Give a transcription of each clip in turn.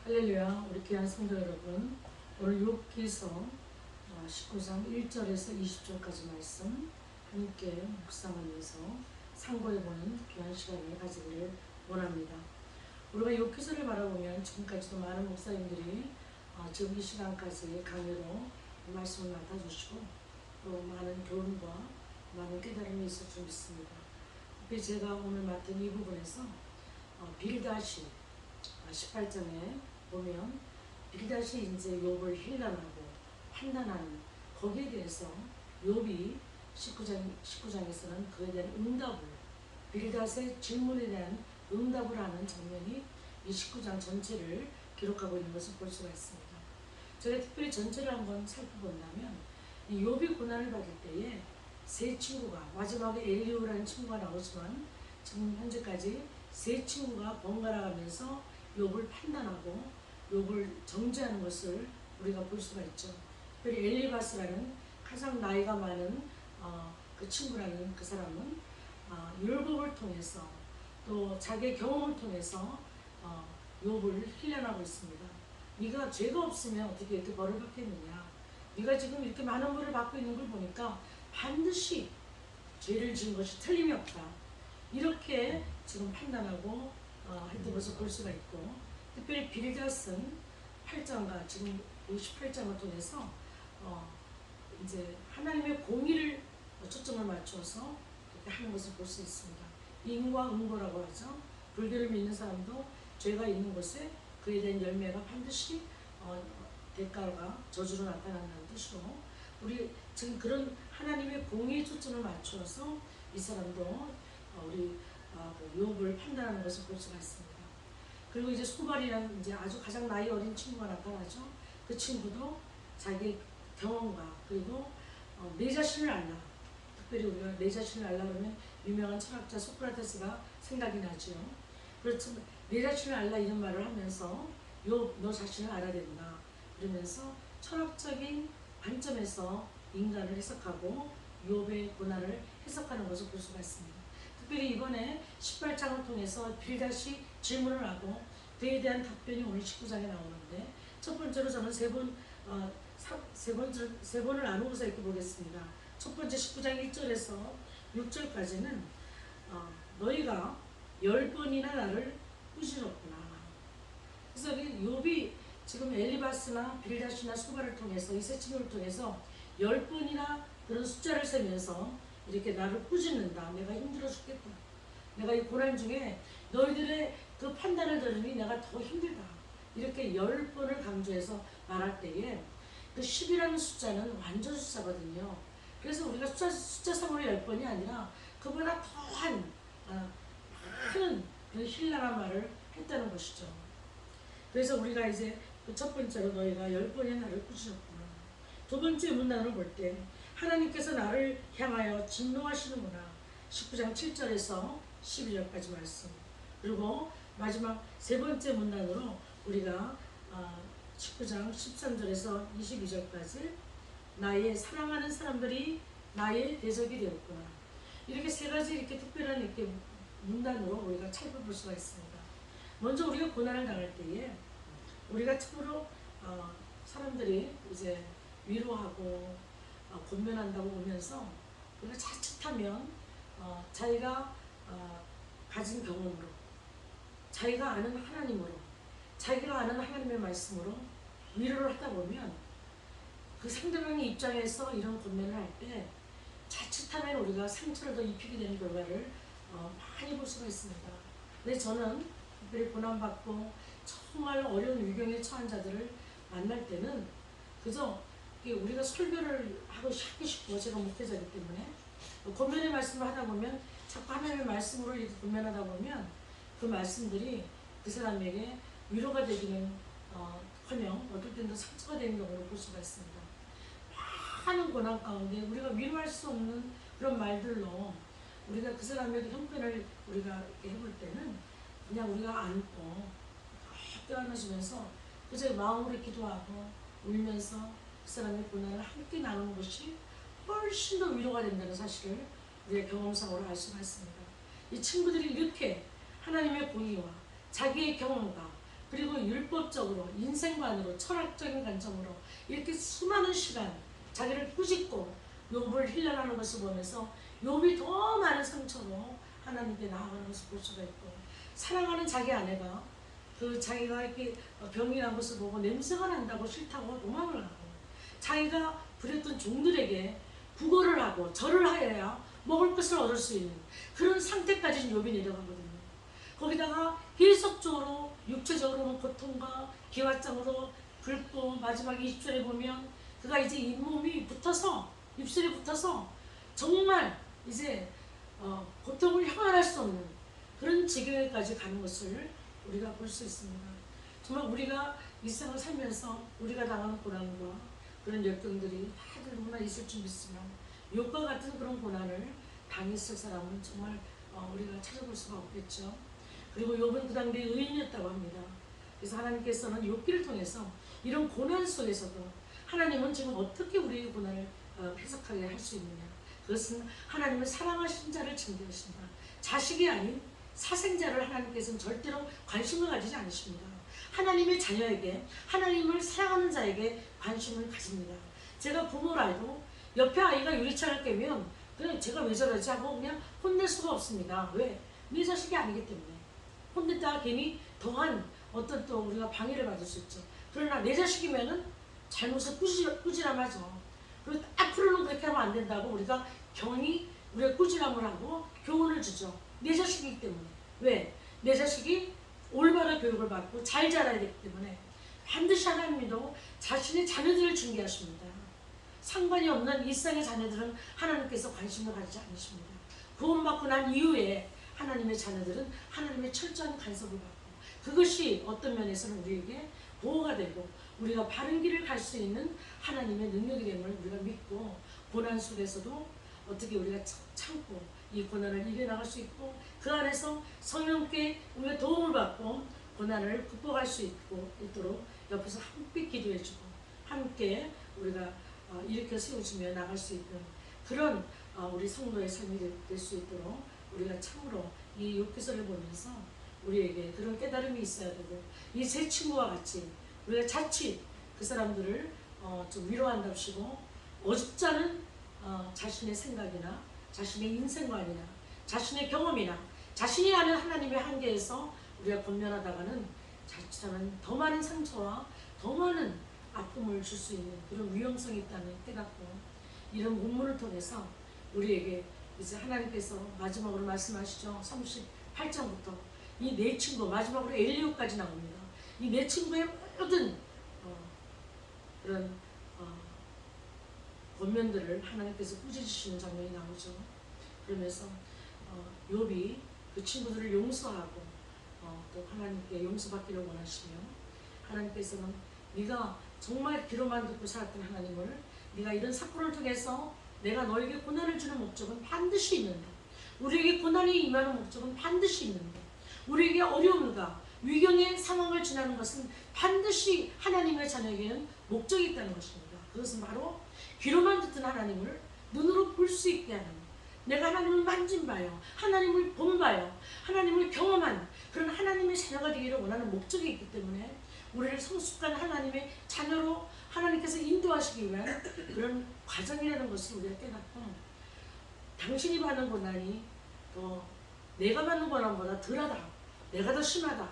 할렐루야. 우리 귀한 성도 여러분, 오늘 욥기서 19장 1절에서 20절까지 말씀 함께 묵상하면서 상고해보는 귀한 시간을 가지기를 원합니다. 우리가 욥기서를 바라보면 지금까지도 많은 목사님들이 지금 이 시간까지 강의로 말씀을 맡아주시고 또 많은 교훈과 많은 깨달음이 있을 줄 믿습니다. 특히 제가 오늘 맡은 이 부분에서 빌닷이 18장에 보면 빌닷이 이제 욥을 힐난하고 판단하는 거기에 대해서 욥이 19장에서는 그에 대한 응답을, 빌닷의 질문에 대한 응답을 하는 장면이 이 19장 전체를 기록하고 있는 것을 볼 수가 있습니다. 제가 특별히 전체를 한번 살펴본다면 이 욥이 고난을 받을 때에 세 친구가, 마지막에 엘리후라는 친구가 나오지만 지금 현재까지 세 친구가 번갈아 가면서 욥을 판단하고 욥을 정죄하는 것을 우리가 볼 수가 있죠. 특별히 엘리바스라는 가장 나이가 많은 그 친구라는 그 사람은 율법을 통해서 또 자기의 경험을 통해서 욥을 힐난하고 있습니다. 네가 죄가 없으면 어떻게 이렇게 벌을 받겠느냐. 네가 지금 이렇게 많은 벌을 받고 있는 걸 보니까 반드시 죄를 지은 것이 틀림이 없다. 이렇게 지금 판단하고 했던 것을 볼 수가 있고, 특별히 빌닷은 8장과 지금 58장을 통해서 이제 하나님의 공의를 초점을 맞춰서 이렇게 하는 것을 볼 수 있습니다. 인과응보라고 하죠. 불교를 믿는 사람도 죄가 있는 곳에 그에 대한 열매가 반드시 대가가 저주로 나타난다는 뜻으로, 우리 지금 그런 하나님의 공의에 초점을 맞춰서 이 사람도 우리 욥을 판단하는 것을 볼 수가 있습니다. 그리고 이제 소발이라는 이제 아주 가장 나이 어린 친구가 나타나죠. 그 친구도 자기 경험과 그리고 내 자신을 알라. 특별히 우리가 내 자신을 알라 그러면 유명한 철학자 소크라테스가 생각이 나죠. 그렇지만 내 자신을 알라 이런 말을 하면서 너 자신을 알아야 된다. 그러면서 철학적인 관점에서 인간을 해석하고 욥의 고난을 해석하는 것을 볼 수가 있습니다. 특별히 이번에 18장을 통해서 빌닷이 질문을 하고 그에 대한 답변이 오늘 19장에 나오는데, 첫 번째로 저는 세 번을 나누어서 이렇게 보겠습니다. 첫 번째 19장 1절에서 6절까지는 너희가 10번이나 나를 꾸짖었구나. 그래서 욥이 지금 엘리바스나 빌닷이나 소발을 통해서 이 세 친구를 통해서 10번이나 그런 숫자를 세면서 이렇게 나를 꾸짖는다. 내가 힘들어 죽겠다. 내가 이 고난 중에 너희들의 그 판단을 들으니 내가 더 힘들다. 이렇게 10번을 강조해서 말할 때에 그 10이라는 숫자는 완전 숫자거든요. 그래서 우리가 숫자상으로 10번이 아니라 그보다 더한 큰 그런 힐난한 말을 했다는 것이죠. 그래서 우리가 이제 그 첫 번째로 너희가 10번의 나를 꾸짖었구나. 두 번째 문단을 볼 때 하나님께서 나를 향하여 진노하시는구나. 19장 7절에서 12절까지 말씀. 그리고 마지막 세 번째 문단으로 우리가 19장 13절에서 22절까지 나의 사랑하는 사람들이 나의 대적이 되었구나. 이렇게 세 가지 이렇게 특별한 이렇게 문단으로 우리가 살펴볼 수가 있습니다. 먼저 우리가 고난을 당할 때에 우리가 참으로 사람들이 이제 위로하고 권면한다고 보면서 우리가 자칫하면 자기가 가진 경험으로, 자기가 아는 하나님으로, 자기가 아는 하나님의 말씀으로 위로를 하다 보면 그 상대방의 입장에서 이런 권면을 할 때 자칫하면 우리가 상처를 더 입히게 되는 결과를 많이 볼 수가 있습니다. 근데 저는 특별히 고난받고 정말 어려운 위경에 처한 자들을 만날 때는 그저 우리가 설교를 하기 쉽고, 제가 목회자이기 때문에 권면의 말씀을 하다 보면 자꾸 하나님의 말씀으로 이렇게 권면하다 보면 그 말씀들이 그 사람에게 위로가 되기는 커녕 어떨 때는 상처가 되는 경우를 볼 수가 있습니다. 많은 고난 가운데 우리가 위로할 수 없는 그런 말들로 우리가 그 사람에게 형편을 우리가 이렇게 해볼 때는 그냥 우리가 안고 껴안으시면서 그저 마음으로 기도하고 울면서 그 사람의 고난을 함께 나누는 것이 훨씬 더 위로가 된다는 사실을 우리의 경험상으로 알 수가 있습니다. 이 친구들이 이렇게 하나님의 공의와 자기의 경험과 그리고 율법적으로, 인생관으로, 철학적인 관점으로 이렇게 수많은 시간 자기를 꾸짖고 욥을 힐난하는 것을 보면서 욥이 더 많은 상처로 하나님께 나아가는 것을 볼 수가 있고, 사랑하는 자기 아내가 그 자기가 이렇게 병이 난 것을 보고 냄새가 난다고 싫다고 도망을 하고, 자기가 부렸던 종들에게 구걸을 하고 절을 하여야 먹을 것을 얻을 수 있는 그런 상태까지 욥이 내려가거든요. 거기다가 계속적으로 육체적으로는 고통과 기왓장으로 긁고, 마지막 20절에 보면 그가 이제 잇몸이 붙어서, 입술이 붙어서 정말 이제 고통을 형언할 수 없는 그런 지경에까지 가는 것을 우리가 볼 수 있습니다. 정말 우리가 이 세상을 살면서 우리가 당하는 고난과 그런 역경들이 다들 누구나 있을 줄 믿지만, 욥과 같은 그런 고난을 당했을 사람은 정말 우리가 찾아볼 수가 없겠죠. 그리고 욥은 그 당대에 의인이었다고 합니다. 그래서 하나님께서는 욥기를 통해서 이런 고난 속에서도 하나님은 지금 어떻게 우리의 고난을 해석하게 할 수 있느냐, 그것은 하나님은 사랑하신 자를 증거하신다. 자식이 아닌 사생자를 하나님께서는 절대로 관심을 가지지 않으십니다. 하나님의 자녀에게, 하나님을 사랑하는 자에게 관심을 가집니다. 제가 부모라도 옆에 아이가 유리창을 깨면 그냥 제가 왜 저러지 하고 그냥 혼낼 수가 없습니다. 왜? 네 자식이 아니기 때문에. 혼냈다가 괜히 더한 어떤 또 우리가 방해를 받을 수 있죠. 그러나 내 자식이면은 잘못을 꾸지람하죠. 그리고 앞으로는 그렇게 하면 안 된다고 우리가 경히 우리가 꾸지람을 하고 교훈을 주죠. 내 자식이기 때문에. 왜? 내 자식이 올바른 교육을 받고 잘 자라야 되기 때문에 반드시 하나님도 자신의 자녀들을 중개하십니다. 상관이 없는 일상의 자녀들은 하나님께서 관심을 가지지 않으십니다. 구원받고 난 이후에 하나님의 자녀들은 하나님의 철저한 간섭을 받고, 그것이 어떤 면에서는 우리에게 보호가 되고 우리가 바른 길을 갈 수 있는 하나님의 능력이 됨을 우리가 믿고, 고난 속에서도 어떻게 우리가 참고 이 고난을 이겨나갈 수 있고, 그 안에서 성령께 우리가 도움을 받고 고난을 극복할 수 있도록 옆에서 함께 기도해주고 함께 우리가 일으켜 세워주며 나갈 수 있는 그런 우리 성도의 삶이 될 수 있도록 우리가 참으로 이 욥기서를 보면서 우리에게 그런 깨달음이 있어야 되고, 이 세 친구와 같이 우리가 자칫 그 사람들을 좀 위로한답시고 어줍지 않은 자신의 생각이나 자신의 인생관이나 자신의 경험이나 자신이 아는 하나님의 한계에서 우리가 권면하다가는 자칫하면 더 많은 상처와 더 많은 아픔을 줄 수 있는 그런 위험성이 있다는 깨닫고, 이런 본문을 통해서 우리에게 이제 하나님께서 마지막으로 말씀하시죠. 38장부터 이 네 친구, 마지막으로 엘리후까지 나옵니다. 이 네 친구의 모든 그런 권면들을 하나님께서 꾸짖으시는 장면이 나오죠. 그러면서 욥이 그 친구들을 용서하고 또 하나님께 용서받기를 원하시며, 하나님께서는 네가 정말 귀로만 듣고 살았던 하나님을, 네가 이런 사건을 통해서 내가 너에게 고난을 주는 목적은 반드시 있는데, 우리에게 고난이 임하는 목적은 반드시 있는데, 우리에게 어려움과 위경의 상황을 지나는 것은 반드시 하나님의 자녀에게는 목적이 있다는 것입니다. 그것은 바로 귀로만 듣던 하나님을 눈으로 볼 수 있게 하는, 내가 하나님을 만진 바요, 하나님을 본 바요, 하나님을 경험한 그런 하나님의 자녀가 되기를 원하는 목적이 있기 때문에 우리를 성숙한 하나님의 자녀로 하나님께서 인도하시기 위한 그런 과정이라는 것을 우리가 깨닫고, 당신이 받는 고난이 더 내가 받는 고난보다 덜하다, 내가 더 심하다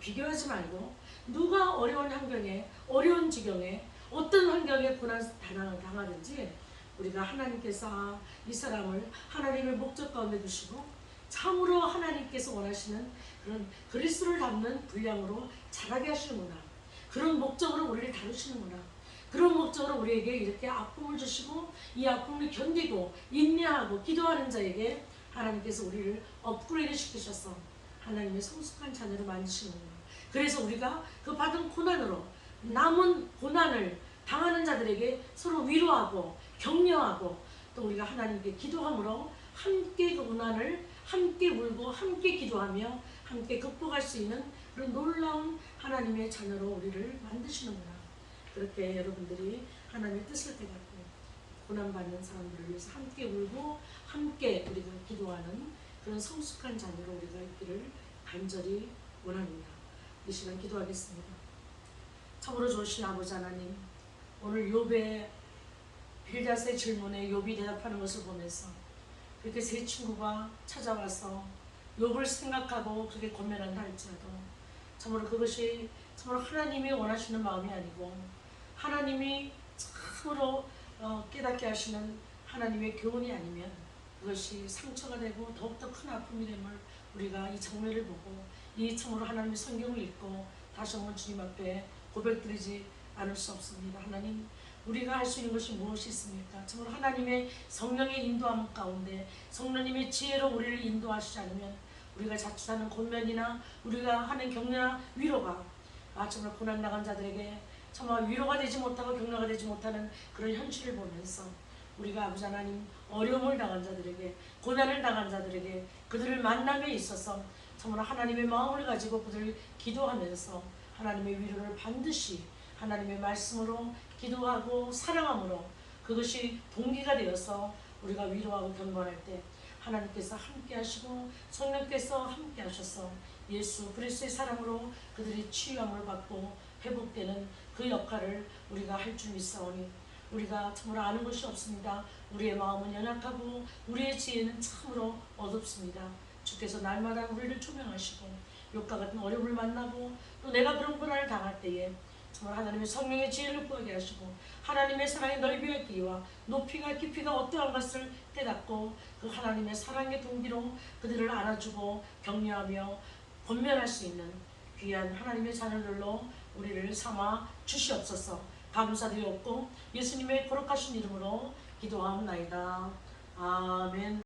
비교하지 말고, 누가 어려운 환경에, 어려운 지경에, 어떤 환경에 고난 당하든지 우리가 하나님께서 이 사람을 하나님의 목적 가운데 두시고 참으로 하나님께서 원하시는 그런 그리스도를 닮는 분량으로 자라게 하시는구나, 그런 목적으로 우리를 다루시는구나, 그런 목적으로 우리에게 이렇게 아픔을 주시고 이 아픔을 견디고 인내하고 기도하는 자에게 하나님께서 우리를 업그레이드 시키셔서 하나님의 성숙한 자녀를 만드시는구나. 그래서 우리가 그 받은 고난으로 남은 고난을 당하는 자들에게 서로 위로하고 격려하고, 또 우리가 하나님께 기도함으로 함께 그 고난을 함께 울고 함께 기도하며 함께 극복할 수 있는 그런 놀라운 하나님의 자녀로 우리를 만드시는구나. 그렇게 여러분들이 하나님의 뜻을 깨닫고 고난받는 사람들을 위해서 함께 울고 함께 우리가 기도하는 그런 성숙한 자녀로 우리가 있기를 간절히 원합니다. 이 시간 기도하겠습니다. 참으로 좋으신 아버지 하나님, 오늘 욥의 빌닷의 질문에 욥이 대답하는 것을 보면서 그렇게 세 친구가 찾아와서 욥을 생각하고 그렇게 권면한다 할지라도 참으로 그것이 참으로 하나님이 원하시는 마음이 아니고 하나님이 참으로 깨닫게 하시는 하나님의 교훈이 아니면 그것이 상처가 되고 더욱더 큰 아픔이 됨을 우리가 이 장면을 보고 이 참으로 하나님의 성경을 읽고 다시 한번 주님 앞에 고백드리지 않을 수 없습니다. 하나님, 우리가 할 수 있는 것이 무엇이 있습니까? 참으로 하나님의 성령의 인도함 가운데 성령님의 지혜로 우리를 인도하시지 않으면 우리가 자칫하는 권면이나 우리가 하는 격려나 위로가 정말 고난 나간 자들에게 정말 위로가 되지 못하고 격려가 되지 못하는 그런 현실을 보면서 우리가 아버지 하나님 어려움을 당한 자들에게 고난을 당한 자들에게 그들을 만남에 있어서 정말 하나님의 마음을 가지고 그들을 기도하면서 하나님의 위로를 반드시 하나님의 말씀으로 기도하고 사랑함으로 그것이 동기가 되어서 우리가 위로하고 격려할 때 하나님께서 함께 하시고 성령께서 함께 하셔서 예수 그리스도의 사랑으로 그들이 치유함을 받고 회복되는 그 역할을 우리가 할 줄 믿사오니 우리가 참으로 아는 것이 없습니다. 우리의 마음은 연약하고 우리의 지혜는 참으로 어둡습니다. 주께서 날마다 우리를 조명하시고 욕과 같은 어려움을 만나고 또 내가 그런 고난을 당할 때에 정말 하나님의 성령의 지혜를 구하게 하시고 하나님의 사랑의 넓이와 길이와 높이가 깊이가 어떠한 것을 깨닫고 그 하나님의 사랑의 동기로 그들을 안아주고 격려하며 권면할 수 있는 귀한 하나님의 자녀들로 우리를 삼아 주시옵소서. 감사드리옵고 예수님의 거룩하신 이름으로 기도하옵나이다. 아멘.